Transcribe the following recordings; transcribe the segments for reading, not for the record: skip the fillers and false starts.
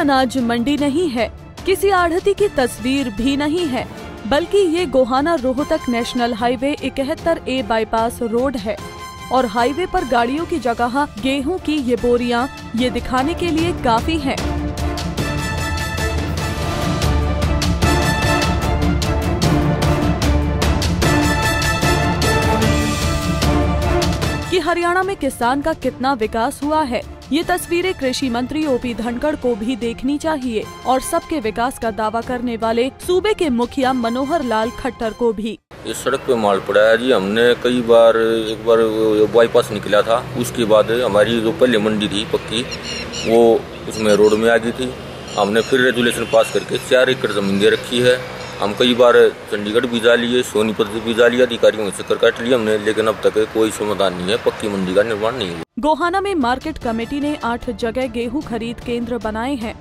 अनाज मंडी नहीं है, किसी आढ़ती की तस्वीर भी नहीं है, बल्कि ये Gohana Rohtak national highway 71A bypass road है और हाईवे पर गाड़ियों की जगह गेहूं की ये बोरियां ये दिखाने के लिए काफी है कि हरियाणा में किसान का कितना विकास हुआ है। ये तस्वीरें कृषि मंत्री ओपी धनखड़ को भी देखनी चाहिए और सबके विकास का दावा करने वाले सूबे के मुखिया मनोहर लाल खट्टर को भी। इस सड़क पे माल पड़ा है जी। हमने कई बार, एक बार बाईपास निकला था, उसके बाद हमारी जो पहले मंडी थी पक्की, वो उसमें रोड में आ गई थी। हमने फिर रेजुलेशन पास करके 4 एकड़ जमीन दे रखी है। हम कई बार चंडीगढ़ भी जा लिए, सोनीपत भी जा लिया, अधिकारियों से चक्कर काट लिया हमने, लेकिन अब तक कोई समाधान नहीं है, पक्की मंडी का निर्माण नहीं हुआ। गोहाना में मार्केट कमेटी ने 8 जगह गेहूं खरीद केंद्र बनाए हैं।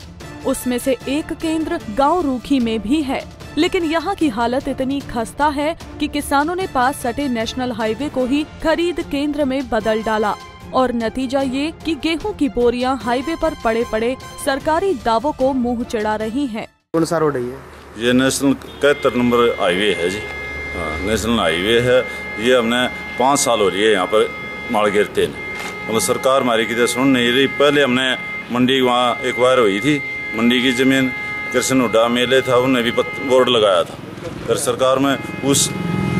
उसमें से एक केंद्र गांव रूखी में भी है, लेकिन यहाँ की हालत इतनी खस्ता है कि किसानों ने पास सटे नेशनल हाईवे को ही खरीद केंद्र में बदल डाला और नतीजा ये कि गेहूं की बोरियां हाईवे पर पड़े पड़े सरकारी दावों को मुंह चिढ़ा रही हैं। कौन सा रोड है ये नेशनल 71 नंबर हाईवे है जी। हाँ, नेशनल हाईवे है। ये हमने 5 साल हो रही है यहाँ पर माल गिरते हैं। मतलब सरकार हमारी किधर सुन नहीं रही। पहले हमने मंडी वहाँ एक बार हुई थी, मंडी की जमीन कृष्ण हुड्डा मेले था, उन्होंने भी बोर्ड लगाया था। फिर सरकार में उस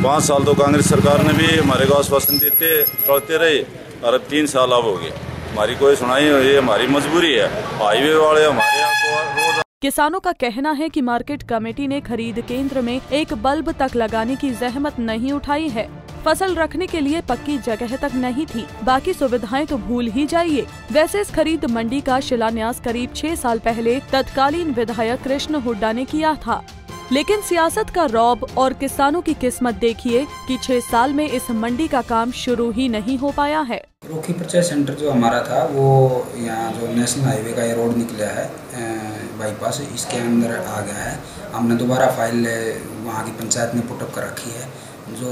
5 साल तो कांग्रेस सरकार ने भी हमारे को आश्वासन देते करते रहे और अब 3 साल अब हो गए, हमारी कोई सुनाई। ये हमारी मजबूरी है। हाईवे वाले हमारे यहाँ को रोज। किसानों का कहना है कि मार्केट कमेटी ने खरीद केंद्र में एक बल्ब तक लगाने की जहमत नहीं उठाई है। फसल रखने के लिए पक्की जगह तक नहीं थी, बाकी सुविधाएं तो भूल ही जाइए। वैसे इस खरीद मंडी का शिलान्यास करीब 6 साल पहले तत्कालीन विधायक कृष्ण हुड्डा ने किया था, लेकिन सियासत का रौब और किसानों की किस्मत देखिए कि 6 साल में इस मंडी का काम शुरू ही नहीं हो पाया है। रोखी परचेज सेंटर जो हमारा था, वो यहाँ जो नेशनल हाईवे का ये रोड निकला है बाईपास, इसके अंदर आ गया है। हमने दोबारा फाइल वहाँ की पंचायत ने पुटअप कर रखी है, जो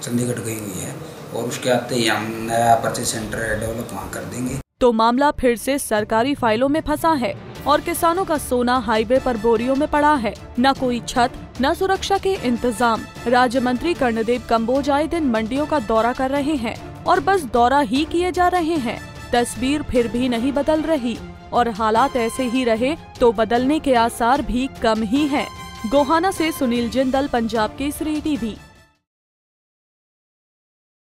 चंडीगढ़ गई हुई है, और उसके आते ही हम नया परचेज सेंटर डेवलप वहाँ कर देंगे। तो मामला फिर से सरकारी फाइलों में फंसा है और किसानों का सोना हाईवे पर बोरियों में पड़ा है। न कोई छत, न सुरक्षा के इंतजाम। राज्य मंत्री कर्णदेव कंबोज आए दिन मंडियों का दौरा कर रहे हैं और बस दौरा ही किए जा रहे हैं। तस्वीर फिर भी नहीं बदल रही और हालात ऐसे ही रहे तो बदलने के आसार भी कम ही हैं। गोहाना से सुनील जिंदल, पंजाब केसरी टीवी।